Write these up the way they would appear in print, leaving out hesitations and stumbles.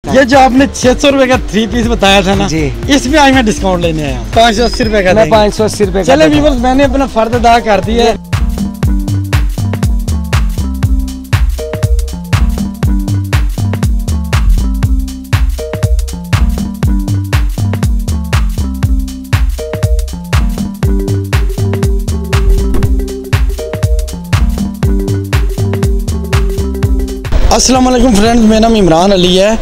ये जो आपने 600 रुपए का 3 पीस बताया था ना जी, इसमें आज मैं डिस्काउंट लेने आया 580 रुपए का। 580 रुपए। चले व्यूअर्स, मैंने अपना फर्ज अदा कर दिया है। अस्सलाम वालेकुम फ्रेंड्स, मेरा नाम इमरान अली है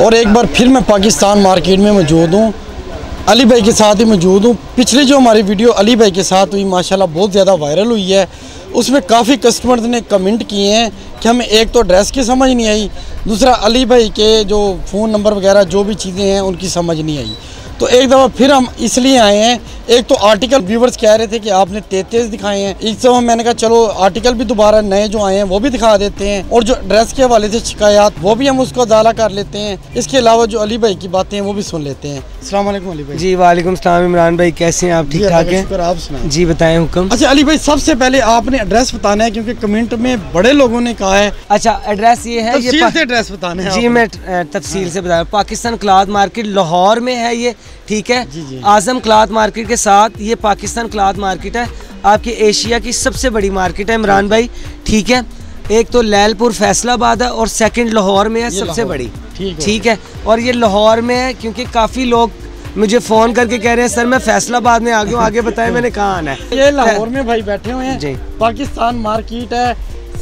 और एक बार फिर मैं पाकिस्तान मार्केट में मौजूद हूँ। अली भाई के साथ ही मौजूद हूँ। पिछली जो हमारी वीडियो अली भाई के साथ हुई माशाल्लाह बहुत ज़्यादा वायरल हुई है। उसमें काफ़ी कस्टमर्स ने कमेंट किए हैं कि हमें एक तो ड्रेस की समझ नहीं आई, दूसरा अली भाई के जो फ़ोन नंबर वगैरह जो भी चीज़ें हैं उनकी समझ नहीं आई। तो एक दफ़ा फिर हम इसलिए आए हैं, एक तो आर्टिकल व्यूवर्स कह रहे थे कि आपने तेज दिखाए हैं, इस दफ़ा मैंने कहा चलो आर्टिकल भी दोबारा नए जो आए हैं वो भी दिखा देते हैं और जो ड्रेस के हवाले से शिकायत वो भी हम उसको अदाला कर लेते हैं। इसके अलावा जो अली भाई की बातें हैं वो भी सुन लेते हैं। अस्सलाम वालेकुम अली भाई। जी वालेकुम सलाम इमरान भाई, कैसे हैं आप? ठीक ठाक हैं? आप सुनाएं। जी बताएं हुक्म। अच्छा अली भाई, सबसे पहले आपने एड्रेस बताना है क्योंकि कमेंट में बड़े लोगों ने कहा है। अच्छा एड्रेस ये है, ये एड्रेस बताना है। जी मैं तफसील से बताया। पाकिस्तान क्लॉथ मार्केट लाहौर में है ये, ठीक है। जी। आजम क्लॉथ मार्केट के साथ ये पाकिस्तान क्लॉथ मार्केट है, आपकी एशिया की सबसे बड़ी मार्केट है इमरान भाई, ठीक है। एक तो लैलपुर फैसलाबाद है और सेकंड लाहौर में है सबसे बड़ी, ठीक है। और ये लाहौर में है क्योंकि काफ़ी लोग मुझे फ़ोन करके कह रहे हैं सर मैं फैसलाबाद में आ गया हूँ, आगे बताएं मैंने कहाँ आना है। ये लाहौर में भाई बैठे हुए हैं जी। पाकिस्तान मार्केट है,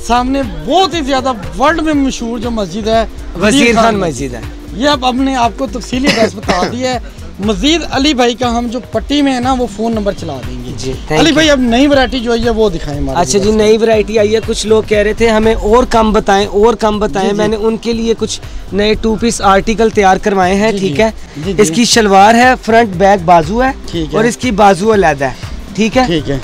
सामने बहुत ही ज़्यादा वर्ल्ड में मशहूर जो मस्जिद है वजीर खान मस्जिद है। ये अब हमने आपको तफसीली एड्रेस बता दिया है। मजीद अली भाई का हम जो पट्टी में है ना वो फ़ोन नंबर चला देंगे जी। अली भाई अब नई वैरायटी जो है वो दिखाएं। अच्छा जी, नई वैरायटी आई है। कुछ लोग कह रहे थे हमें और कम बताएं और कम बताएं, मैंने उनके लिए कुछ नए 2 पीस आर्टिकल तैयार करवाए हैं, ठीक है। इसकी शलवार है, फ्रंट बैक बाजू है और इसकी बाजू अलग है, ठीक है।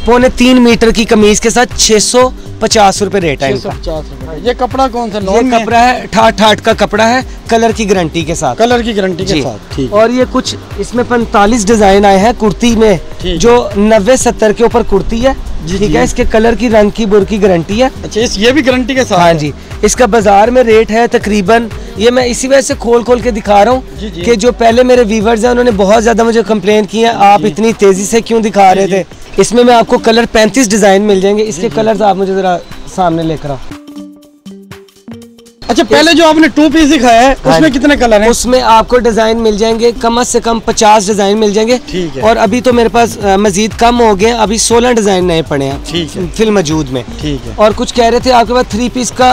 3.25 मीटर की कमीज के साथ 650 रुपए रेट है इनका। 650 रुपए। ये कपड़ा कौन सा? ये कपड़ा है ठाट का कपड़ा है, कलर की गारंटी के साथ। कलर की गारंटी के साथ, ठीक। और ये कुछ इसमें 45 डिजाइन आए हैं कुर्ती में, जो 90-70 के ऊपर कुर्ती है, ठीक है। इसके कलर की, रंग की, बुर की गारंटी है। अच्छा, ये भी गारंटी के साथ? हाँ जी। इसका बाजार में रेट है तकरीबन, ये मैं इसी वजह से खोल के दिखा रहा हूँ कि जो पहले मेरे व्यूवर्स हैं उन्होंने बहुत ज्यादा मुझे कंप्लेन की है आप इतनी तेजी से क्यों दिखा रहे थे। इसमें मैं आपको कलर 35 डिजाइन मिल जाएंगे। इसके कलर्स आप मुझे जरा सामने लेकर आओ। अच्छा, पहले जो आपने 2 पीस दिखाया है उसमें कितने कलर हैं? उसमें आपको डिजाइन मिल जाएंगे कम से कम 50 डिजाइन मिल जाएंगे, ठीक है। और अभी तो मेरे पास मजीद कम हो गए, अभी 16 डिजाइन नए पड़े हैं, ठीक है, फिल मौजूद में, ठीक है। और कुछ कह रहे थे आपके पास 3 पीस का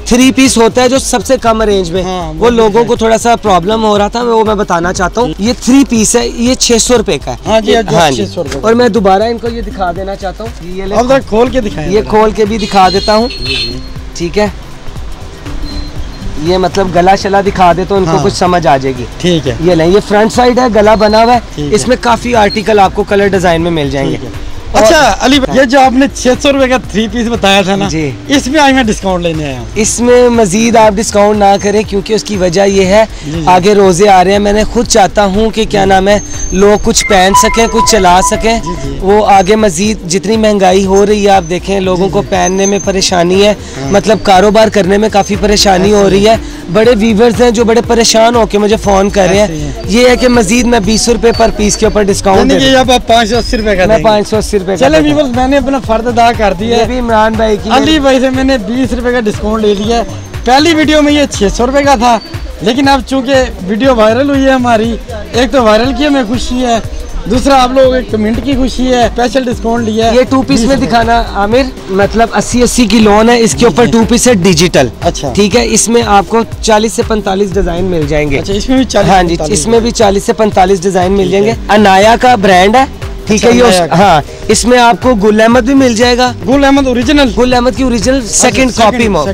3 पीस होता है जो सबसे कम रेंज में, हाँ, वो लोगों को थोड़ा सा प्रॉब्लम हो रहा था, वो मैं बताना चाहता हूँ। ये 3 पीस है, ये 600 रुपए का है। हाँ जी, हाँ जी। और मैं दोबारा इनको ये दिखा देना चाहता हूँ, ये खोल के दिखाएं। ये खोल के भी दिखा देता हूँ, ठीक है। ये मतलब गला शला दिखा दे तो इनको कुछ समझ आ जाएगी, ठीक है। ये नहीं, ये फ्रंट साइड है, गला बना हुआ है। इसमें काफी आर्टिकल आपको कलर डिजाइन में मिल जाएंगे। अच्छा अली, ये जो आपने 600 रुपए का 3 पीस बताया था ना जी, इसमें आज मैं डिस्काउंट लेने आया हूँ। इसमें मजीद आप डिस्काउंट ना करें क्योंकि उसकी वजह ये है आगे रोजे आ रहे हैं, मैंने खुद चाहता हूँ कि क्या नाम है लोग कुछ पहन सकें, कुछ चला सकें। वो आगे मजीद जितनी महंगाई हो रही है आप देखें, लोगों को पहनने में परेशानी है, मतलब कारोबार करने में काफ़ी परेशानी हो रही है। बड़े व्यूवर्स हैं जो बड़े परेशान होकर मुझे फ़ोन कर रहे हैं। ये है कि मजीद मैं 20 रुपए पर पीस के ऊपर डिस्काउंट, 580 रुपए का, मैं 580 रुपए। चले व्यूअर्स, मैंने अपना फर्ज अदा कर दिया है। भी इमरान भाई की, अली भाई से मैंने 20 रुपए का डिस्काउंट ले लिया है। पहली वीडियो में ये 600 रुपए का था, लेकिन अब चूंकि वीडियो वायरल हुई है हमारी, एक तो वायरल की हमें खुशी है, दूसरा आप लोगों के कमेंट की खुशी है, स्पेशल डिस्काउंट लिया है। ये 2 पीस में दिखाना आमिर, मतलब 80 की लोन है, इसके ऊपर 2 पीस है डिजिटल, अच्छा, ठीक है। इसमें आपको 40 से 45 डिजाइन मिल जाएंगे। अच्छा, इसमें भी 40? हाँ जी, इसमें भी 40 से 45 डिजाइन मिल जाएंगे। अनाया का ब्रांड है, ठीक है। ये हाँ, इसमें आपको गुल अहमद भी मिल जाएगा, गुल अहमद ओरिजिनल, गुल अहमद की ओरिजिनल सेकंड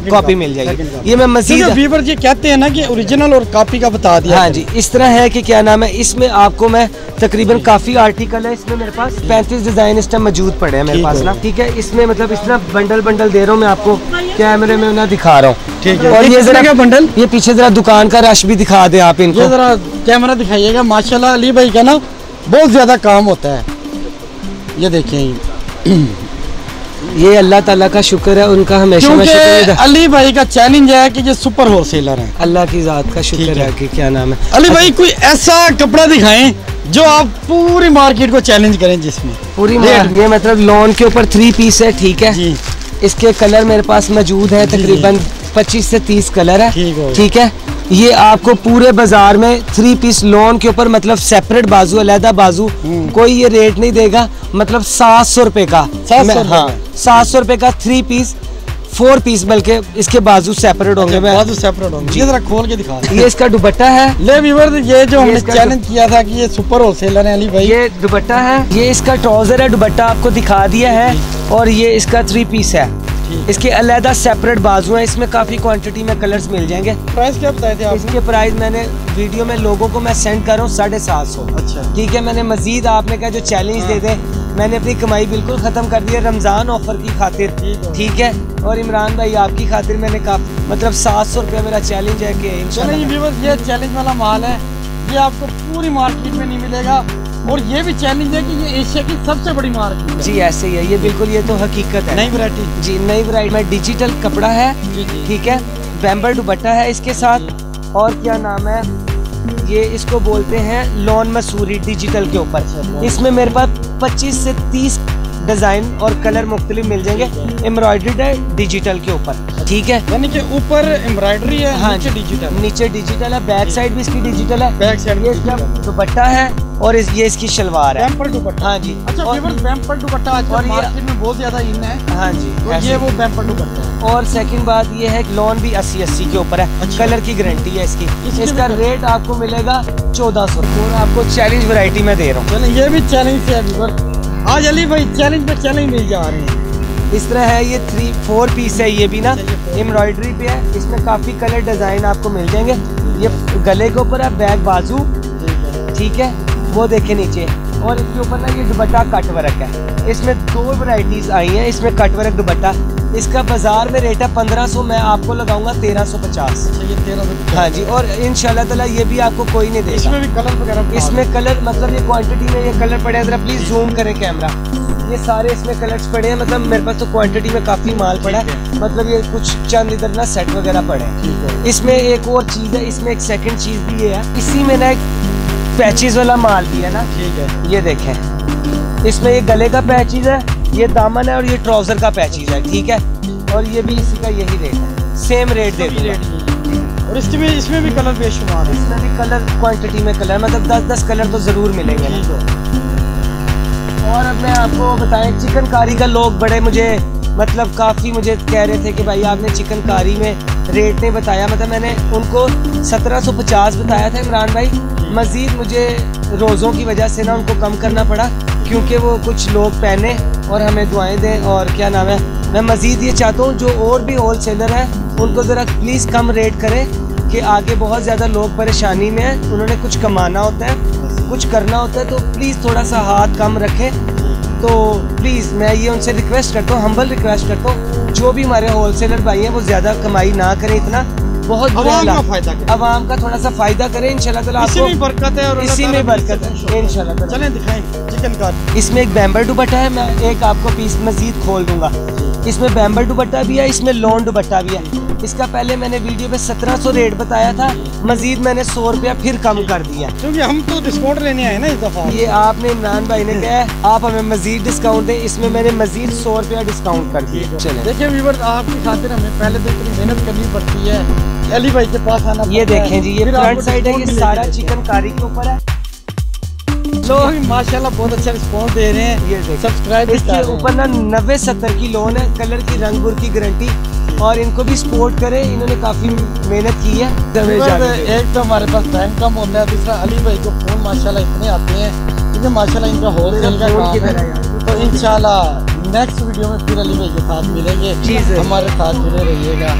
कॉपी मिल जाएगी। ये मैं मजीद व्यूअर ये कहते हैं ना कि ओरिजिनल और कॉपी का बता दिया। हाँ जी, इस तरह है कि क्या नाम है, इसमें आपको मैं तकरीबन काफी आर्टिकल है इसमें, मेरे पास 35 डिजाइन इस टाइम मौजूद पड़े हैं मेरे पास ना, ठीक है। इसमें मतलब इस तरह बंडल दे रहा हूँ मैं आपको, कैमरे में ना दिखा रहा हूँ, ठीक है। और ये जरा बंडल, ये पीछे जरा दुकान का रश भी दिखा दे आप इनको, जरा कैमरा दिखाइएगा। माशाल्लाह अली भाई का ना बहुत ज्यादा काम होता है, ये देखिए ये अल्लाह ताला का शुक्र है, उनका हमेशा मैं शुक्र क्योंकि अदा- अली भाई का चैलेंज है कि ये सुपर होलसेलर है। अल्लाह की जात का शुक्र है कि क्या नाम है। अली भाई कोई ऐसा कपड़ा दिखाएं जो आप पूरी मार्केट को चैलेंज करें, जिसमें पूरी रेट। ये मतलब लॉन के ऊपर 3 पीस है, ठीक है जी इसके कलर मेरे पास मौजूद है, तकरीबन 25 से 30 कलर है, ठीक हो गया। ठीक है। ये आपको पूरे बाजार में 3 पीस लॉन के ऊपर मतलब सेपरेट बाजू, अलहदा बाजू, कोई ये रेट नहीं देगा, मतलब 700 रुपए का। 700 रुपए हाँ, 700 रुपए का 3 पीस, 4 पीस, बल्कि इसके बाजू सेपरेट होंगे। मैं बाजू सेपरेट होंगे, ये जरा खोल के दिखा। ये इसका दुपट्टा है, ले व्यूअर, ये जो हमने इसका चैलेंज किया था कि ये सुपर होलसेलर है अली भाई, ये दुपट्टा है, ये इसका ट्राउजर है, दुपट्टा आपको दिखा दिया है, और ये इसका 3 पीस है। इसके अलहदा सेपरेट बाजू हैं, इसमें काफ़ी क्वांटिटी में कलर्स मिल जाएंगे। प्राइस क्या बताए थे आप? इसके प्राइस मैंने वीडियो में लोगों को मैं सेंड कर रहा हूँ 750। अच्छा ठीक है, मैंने मजीद आपने कहा जो चैलेंज दे दे, मैंने अपनी कमाई बिल्कुल ख़त्म कर दी है रमज़ान ऑफर की खातिर, ठीक है। और इमरान भाई आपकी खातिर मैंने मतलब 700 रुपये मेरा चैलेंज है कि इंशाल्लाह। ये चैलेंज वाला माल है, ये आपको पूरी मार्केट में नहीं मिलेगा, और ये भी चैलेंज है कि ये एशिया की सबसे बड़ी मार्केट है। जी ऐसे ही है, ये बिल्कुल, ये तो हकीकत है। नई वैरायटी जी नई वैरायटी में डिजिटल कपड़ा है, ठीक है, बैम्बर दुपट्टा है इसके साथ, और क्या नाम है ये, इसको बोलते हैं लॉन मसूरी डिजिटल के ऊपर। इसमें मेरे पास 25 से 30 डिजाइन और कलर मुख्तलिफ मिल जाएंगे, एम्ब्रॉयडर्ड है डिजिटल के ऊपर, ठीक है। यानी कि ऊपर एम्ब्रॉयडरी है, हाँ नीचे डिजिटल, नीचे डिजिटल है, बैक साइड भी इसकी डिजिटल है, बैक साइड ये इसका दुपट्टा है, और ये इसकी शलवार है। बैम्पर दुपट्टा। हाँ जी, अच्छा व्यूअर्स, बैम्पर दुपट्टा आजकल और ये- मार्केट में बहुत ज्यादा इन है, हाँ जी, तो ऐसे। ये वो बैम्पर दुपट्टा है। और सेकंड बात ये है लोन भी 80-80 के ऊपर है, अच्छा। कलर की गारंटी है इसकी। इसके इसका भी- रेट आपको मिलेगा 1400, और आपको चैलेंज वैरायटी में दे रहा हूँ। चलो ये भी चैलेंज से है व्यूअर्स, आज अली भाई चैलेंज पे चैलेंज मिल जा रहे हैं। इस तरह है, ये 3-4 पीस है, ये भी ना एम्ब्रॉयडरी पे है, इसमें काफ़ी कलर डिज़ाइन आपको मिल जाएंगे। ये गले के ऊपर है, बैक बाजू, ठीक है, वो देखे नीचे, और इसके ऊपर ना ये दुपट्टा कट वर्क है। इसमें 2 वैरायटीज आई हैं, इसमें कट वर्क दुपट्टा, इसका बाजार में रेट है 1500, मैं आपको लगाऊंगा 1350। ये 1300। हाँ जी, और इंशाल्लाह ताला ये भी आपको कोई नहीं देगा। इसमें भी कलर वगैरह, इसमें कलर मतलब ये क्वांटिटी में ये कलर पड़े हैं, जरा प्लीज जूम करें कैमरा, ये सारे इसमें कलर्स पड़े हैं, मतलब मेरे पास तो क्वांटिटी में काफ़ी माल पड़ा है, मतलब ये कुछ चंद इधर ना सेट वगैरह पड़े हैं। इसमें एक और चीज़ है, इसमें एक सेकंड चीज़ भी ये है, इसी में ना एक पैचेस वाला माल भी है ना, ठीक है, ये देखें, इसमें ये गले का पैचेज है, ये दामन है, और ये ट्राउजर का पैचेज है, ठीक है, और ये भी इसी का यही रेट है, सेम रेट दे दूँगा। और इसमें भी कलर बेशुमार है, इसमें भी कलर क्वांटिटी में कलर, मतलब 10-10 कलर तो ज़रूर मिलेंगे ना। और अब मैं आपको बताएं, चिकनकारी का लोग बड़े मुझे मतलब काफ़ी मुझे कह रहे थे कि भाई आपने चिकनकारी में रेट नहीं बताया, मतलब मैंने उनको 1750 बताया था इमरान भाई, मज़ीद मुझे रोज़ों की वजह से ना उनको कम करना पड़ा, क्योंकि वो कुछ लोग पहने और हमें दुआएं दें, और क्या नाम है, मैं मज़ीद ये चाहता हूँ जो और भी होल सेलर हैं उनको ज़रा प्लीज़ कम रेट करें, कि आगे बहुत ज़्यादा लोग परेशानी में हैं, उन्होंने कुछ कमाना होता है, कुछ करना होता है, तो प्लीज़ थोड़ा सा हाथ कम रखें। तो प्लीज़ मैं ये उनसे रिक्वेस्ट करता हूँ, हम्बल रिक्वेस्ट करता हूँ, जो भी हमारे होलसेलर भाई हैं वो ज़्यादा कमाई ना करें, इतना बहुत आवाम का फायदा करें, आवाम का थोड़ा सा फ़ायदा करें, इंशाल्लाह ताला इसी आपको में बरकत है, और इसी में बरकत है इंशाल्लाह ताला। चलें दिखाएं चिकनकारी। इसमें एक बैम्बर दुपट्टा है, मैं एक आपको पीस मजीद खोल दूंगा। इसमें बैम्बर दुपट्टा भी है, इसमें लॉन दुपट्टा भी है। इसका पहले मैंने वीडियो पे 1700 रेट बताया था, मजीद मैंने 100 रुपया फिर कम कर दिया, क्योंकि हम तो डिस्काउंट लेने आए ना इस दफा। ये आपने इमरान भाई ने कहा है आप हमें मजीद डिस्काउंट दें, इसमें मैंने मजीद 100 रुपया डिस्काउंट कर दिया। चले देखिए व्यूअर्स, आपकी खातिर हमें पहले तो इतनी मेहनत करनी पड़ती है, अली भाई के पास आना ये पड़ता है। देखें जी, ये फिर फ्रंट आपको साइड है, ये discount भी सारा देते हैं। चिकनकारी के ऊपर है। लोग माशाल्लाह बहुत अच्छा रिस्पॉन्स दे रहे हैं, ये देखें, सब्सक्राइब इसके ऊपर ना 90-70 की लोन है, कलर की रंग बुर की गारंटी, और इनको भी सपोर्ट करें, इन्होंने काफ़ी मेहनत की है। एक तो हमारे पास टाइम कम होता है, दूसरा अली भाई को फोन माशाल्लाह इतने आते हैं, क्योंकि माशाल्लाह इनका होलसेल का काम है। तो इंशाल्लाह नेक्स्ट वीडियो में फिर अली भाई के साथ मिलेंगे, जी सर। हमारे साथ जुड़े रहिएगा।